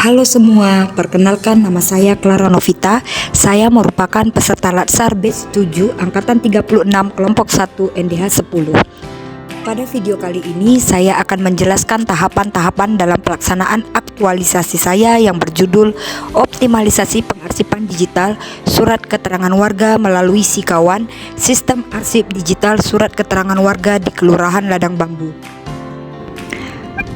Halo semua, perkenalkan nama saya Clara Novita. Saya merupakan peserta Latsar Batch 7 Angkatan 36 Kelompok 1 NDH 10. Pada video kali ini saya akan menjelaskan tahapan-tahapan dalam pelaksanaan aktualisasi saya yang berjudul Optimalisasi Pengarsipan Digital Surat Keterangan Warga melalui Sikawan, Sistem Arsip Digital Surat Keterangan Warga di Kelurahan Ladang Bambu.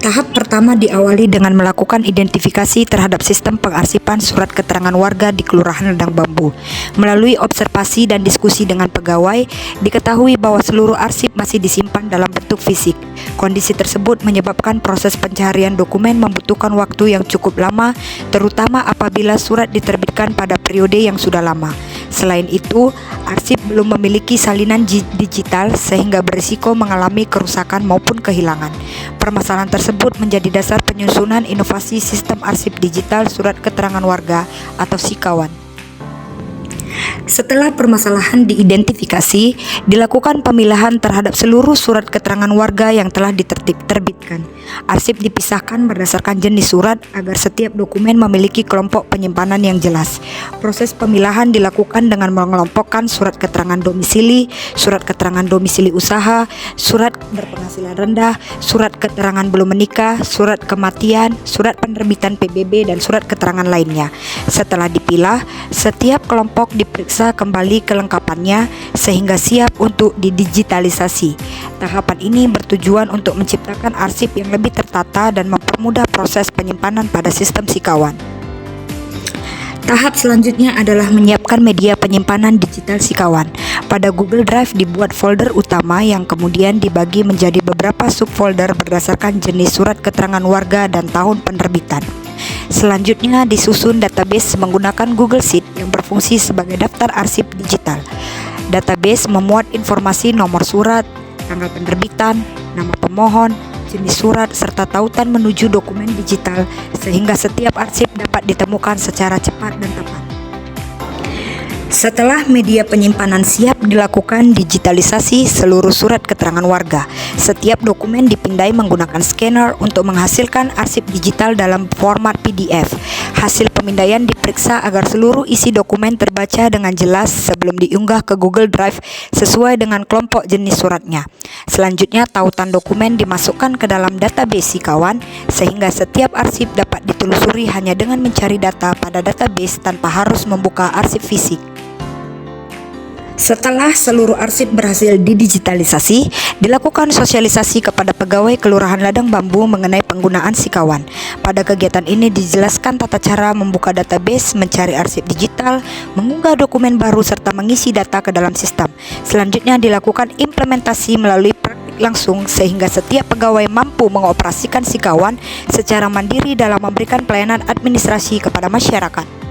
Tahap pertama diawali dengan melakukan identifikasi terhadap sistem pengarsipan surat keterangan warga di Kelurahan Ladang Bambu. Melalui observasi dan diskusi dengan pegawai, diketahui bahwa seluruh arsip masih disimpan dalam bentuk fisik. Kondisi tersebut menyebabkan proses pencarian dokumen membutuhkan waktu yang cukup lama, terutama apabila surat diterbitkan pada periode yang sudah lama. Selain itu, arsip belum memiliki salinan digital sehingga berisiko mengalami kerusakan maupun kehilangan. Permasalahan tersebut menjadi dasar penyusunan inovasi sistem arsip digital surat keterangan warga atau Sikawan. Setelah permasalahan diidentifikasi, dilakukan pemilahan terhadap seluruh surat keterangan warga yang telah diterbitkan. Arsip dipisahkan berdasarkan jenis surat agar setiap dokumen memiliki kelompok penyimpanan yang jelas. Proses pemilahan dilakukan dengan mengelompokkan surat keterangan domisili, surat keterangan domisili usaha, surat berpenghasilan rendah, surat keterangan belum menikah, surat kematian, surat penerbitan PBB, dan surat keterangan lainnya. Setelah dipilah, setiap kelompok diperiksa kembali kelengkapannya sehingga siap untuk didigitalisasi. Tahapan ini bertujuan untuk menciptakan arsip yang lebih tertata dan mempermudah proses penyimpanan pada sistem Sikawan. Tahap selanjutnya adalah menyiapkan media penyimpanan digital Sikawan. Pada Google Drive dibuat folder utama yang kemudian dibagi menjadi beberapa subfolder berdasarkan jenis surat keterangan warga dan tahun penerbitan. Selanjutnya disusun database menggunakan Google Sheet yang berfungsi sebagai daftar arsip digital. Database memuat informasi nomor surat, tanggal penerbitan, nama pemohon, jenis surat, serta tautan menuju dokumen digital sehingga setiap arsip dapat ditemukan secara cepat dan tepat. Setelah media penyimpanan siap, dilakukan digitalisasi seluruh surat keterangan warga. Setiap dokumen dipindai menggunakan scanner untuk menghasilkan arsip digital dalam format PDF. Hasil pemindaian diperiksa agar seluruh isi dokumen terbaca dengan jelas sebelum diunggah ke Google Drive sesuai dengan kelompok jenis suratnya. Selanjutnya, tautan dokumen dimasukkan ke dalam database Sikawan sehingga setiap arsip dapat ditelusuri hanya dengan mencari data pada database tanpa harus membuka arsip fisik. Setelah seluruh arsip berhasil didigitalisasi, dilakukan sosialisasi kepada pegawai Kelurahan Ladang Bambu mengenai penggunaan Sikawan. Pada kegiatan ini dijelaskan tata cara membuka database, mencari arsip digital, mengunggah dokumen baru, serta mengisi data ke dalam sistem. Selanjutnya dilakukan implementasi melalui praktik langsung sehingga setiap pegawai mampu mengoperasikan Sikawan secara mandiri dalam memberikan pelayanan administrasi kepada masyarakat.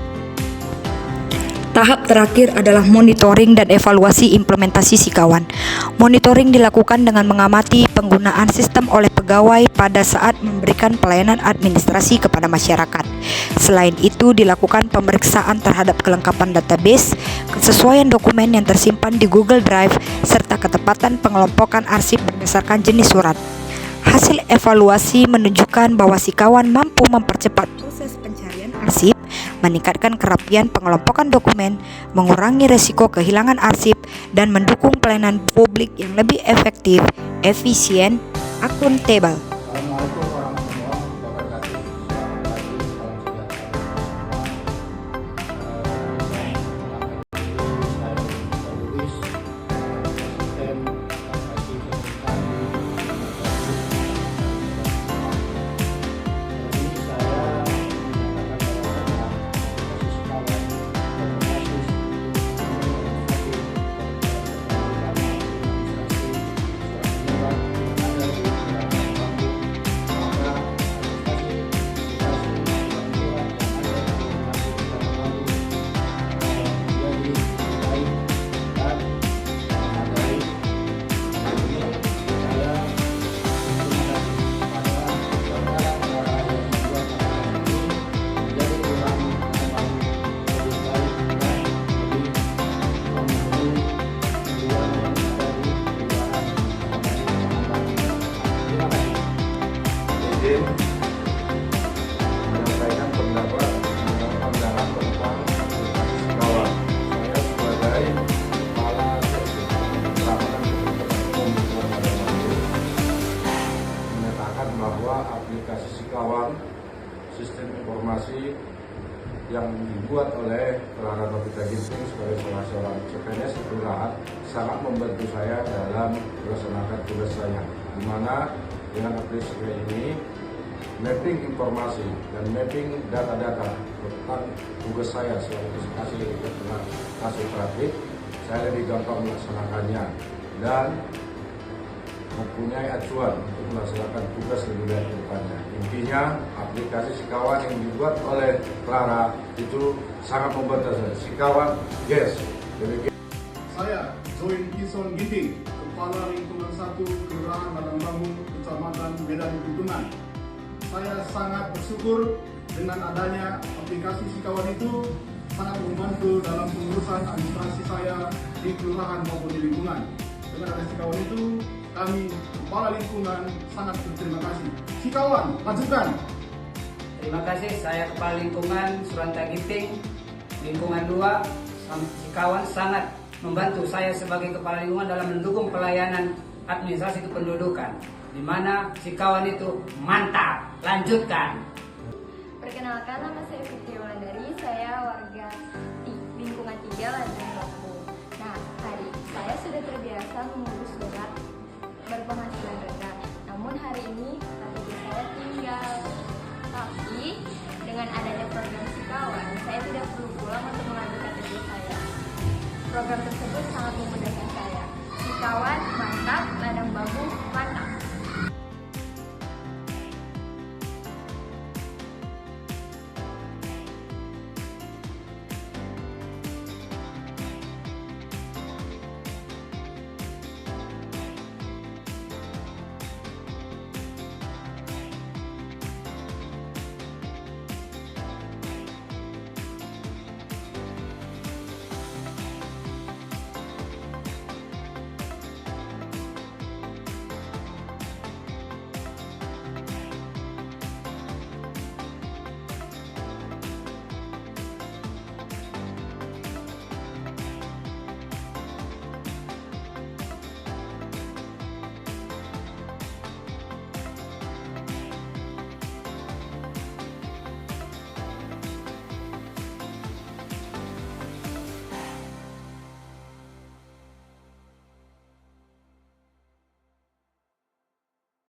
Tahap terakhir adalah monitoring dan evaluasi implementasi Sikawan. Monitoring dilakukan dengan mengamati penggunaan sistem oleh pegawai pada saat memberikan pelayanan administrasi kepada masyarakat. Selain itu, dilakukan pemeriksaan terhadap kelengkapan database, kesesuaian dokumen yang tersimpan di Google Drive, serta ketepatan pengelompokan arsip berdasarkan jenis surat. Hasil evaluasi menunjukkan bahwa Sikawan mampu mempercepat proses pencarian arsip, meningkatkan kerapian pengelompokan dokumen, mengurangi resiko kehilangan arsip, dan mendukung pelayanan publik yang lebih efektif, efisien, akuntabel. sistem informasi yang dibuat oleh Clara Novita Ginting sebagai salah seorang CPNS di kelurahan sangat membantu saya dalam melaksanakan tugas saya, di mana dengan aplikasi ini mapping informasi dan mapping data-data tentang tugas saya selaku kasus operatif, saya lebih gampang melaksanakannya dan mempunyai acuan untuk melaksanakan tugas lebih baik ke depannya. Intinya, aplikasi Sikawan yang dibuat oleh Clara itu sangat membantu saya. Sikawan, yes. Saya, Zoin Kison Ginting, Kepala Lingkungan 1 Kelurahan Ladang Bambu, Kecamatan Medan Kutungan. Saya sangat bersyukur dengan adanya aplikasi Sikawan itu sangat membantu dalam pengurusan administrasi saya di kelurahan maupun di lingkungan. Dengan adanya Sikawan itu, kami Kepala Lingkungan sangat berterima kasih. Sikawan, lanjutkan. Terima kasih, saya Kepala Lingkungan Suranta Ginting, Lingkungan 2. Sikawan sangat membantu saya sebagai Kepala Lingkungan dalam mendukung pelayanan administrasi kependudukan, di mana Sikawan itu mantap. Lanjutkan. Perkenalkan, nama saya Fitri Wulandari, saya warga lingkungan 3 Ladang Bambu. Nah, hari saya sudah terbiasa mengurus surat berpenghasilan rendah. Namun hari ini KTP saya tinggal. Tapi dengan adanya program Sikawan, saya tidak perlu pulang untuk mengambil KTP saya. Program tersebut